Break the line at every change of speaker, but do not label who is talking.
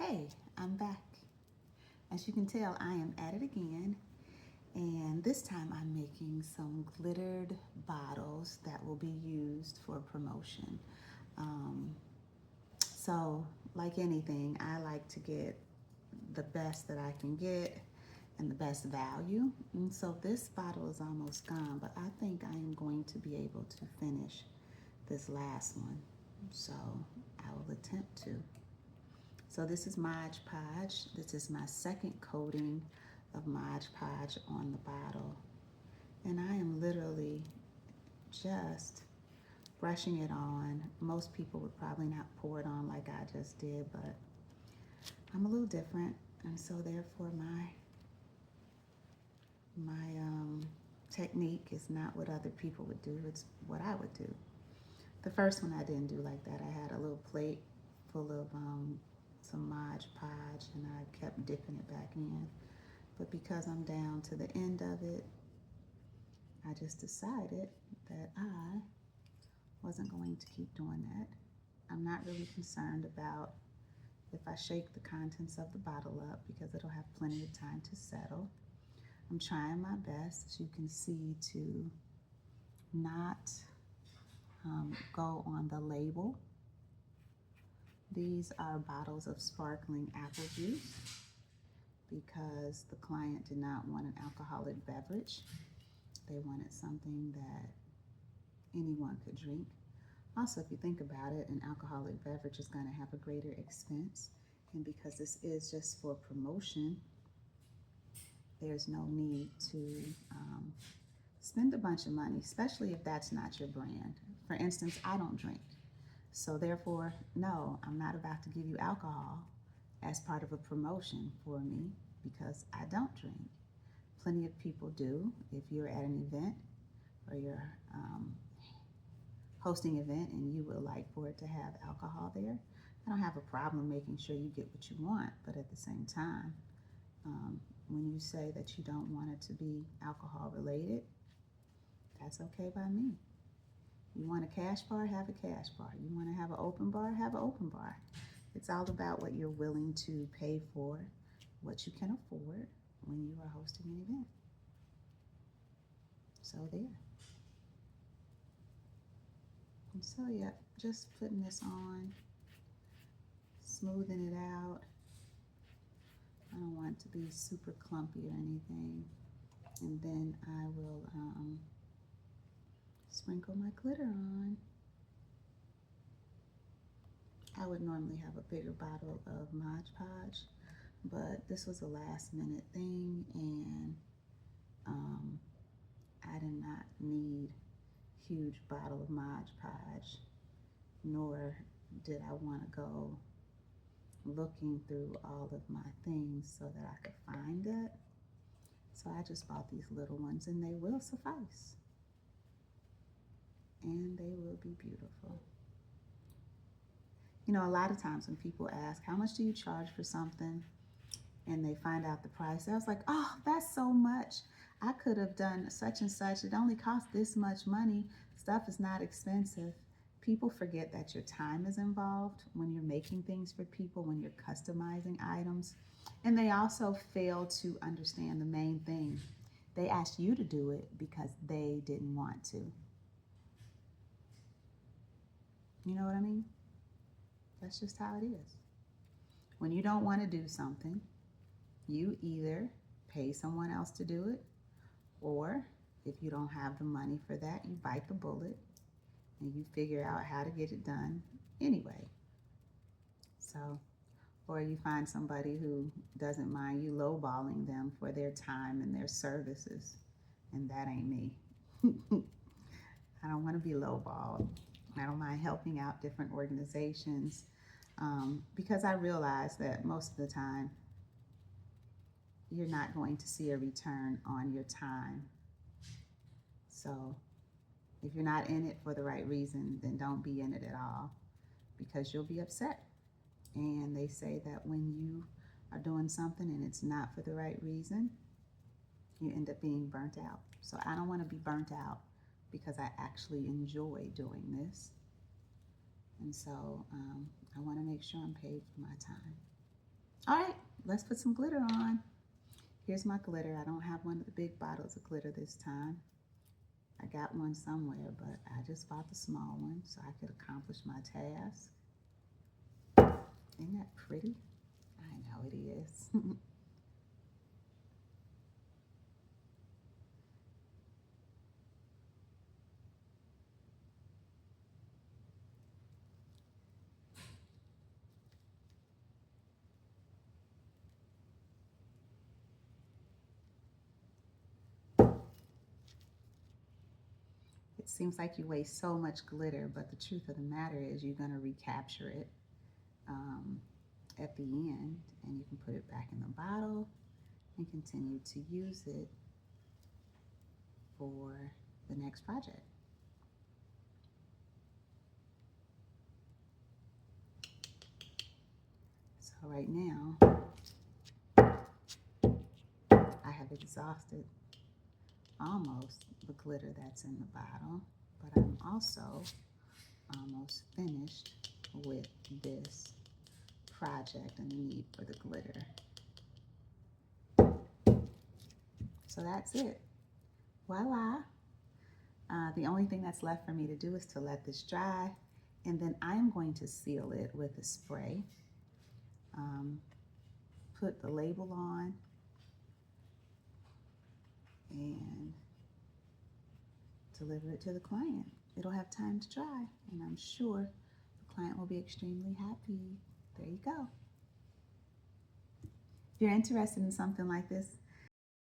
Hey, I'm back. As you can tell, I am at it again, and this time I'm making some glittered bottles that will be used for promotion. Um, so, like anything, I like to get the best that I can get and the best value. And so this bottle is almost gone, but I think I am going to be able to finish this last one. So I will attempt to. So this is Mod Podge. This is my second coating of Mod Podge on the bottle. And I am literally just brushing it on. Most people would probably not pour it on like I just did, but I'm a little different. And so therefore my technique is not what other people would do, it's what I would do. The first one I didn't do like that. I had a little plate full of some Mod Podge and I kept dipping it back in. But because I'm down to the end of it, I just decided that I wasn't going to keep doing that. I'm not really concerned about if I shake the contents of the bottle up because it'll have plenty of time to settle. I'm trying my best, as you can see, to not go on the label. These are bottles of sparkling apple juice because the client did not want an alcoholic beverage. They wanted something that anyone could drink. Also, if you think about it, an alcoholic beverage is going to have a greater expense. And because this is just for promotion, there's no need to spend a bunch of money, especially if that's not your brand. For instance, I don't drink. So therefore, no, I'm not about to give you alcohol as part of a promotion for me because I don't drink. Plenty of people do. If you're at an event or you're hosting an event and you would like for it to have alcohol there, I don't have a problem making sure you get what you want, but at the same time, when you say that you don't want it to be alcohol related, that's okay by me. You want a cash bar, have a cash bar. You want to have an open bar, have an open bar. It's all about what you're willing to pay for, what you can afford when you are hosting an event. So there. And so yeah, just putting this on, smoothing it out. I don't want it to be super clumpy or anything. And then I will sprinkle my glitter on. I would normally have a bigger bottle of Mod Podge, but this was a last minute thing and I did not need a huge bottle of Mod Podge, nor did I want to go looking through all of my things so that I could find it. So I just bought these little ones and they will suffice. And they will be beautiful. You know, a lot of times when people ask, how much do you charge for something? And they find out the price, I was like, oh, that's so much. I could have done such and such. It only cost this much money. Stuff is not expensive. People forget that your time is involved when you're making things for people, when you're customizing items. And they also fail to understand the main thing. They asked you to do it because they didn't want to. You know what I mean? That's just how it is. When you don't want to do something, you either pay someone else to do it, or if you don't have the money for that, you bite the bullet and you figure out how to get it done anyway. So, or you find somebody who doesn't mind you lowballing them for their time and their services, and that ain't me. I don't want to be lowballed. I don't mind helping out different organizations because I realize that most of the time you're not going to see a return on your time. So if you're not in it for the right reason, then don't be in it at all because you'll be upset. And they say that when you are doing something and it's not for the right reason, you end up being burnt out. So I don't want to be burnt out because I actually enjoy doing this. And so I want to make sure I'm paid for my time. All right, let's put some glitter on. Here's my glitter. I don't have one of the big bottles of glitter this time. I got one somewhere, but I just bought the small one so I could accomplish my task. Isn't that pretty? I know it is. It seems like you waste so much glitter, but the truth of the matter is you're going to recapture it at the end, and you can put it back in the bottle and continue to use it for the next project. So right now, I have exhausted almost the glitter that's in the bottle, but I'm also almost finished with this project and the need for the glitter. So that's it. Voila. The only thing that's left for me to do is to let this dry, and then I'm going to seal it with a spray. Put the label on and deliver it to the client. It'll have time to dry, and I'm sure the client will be extremely happy. There you go. If you're interested in something like this,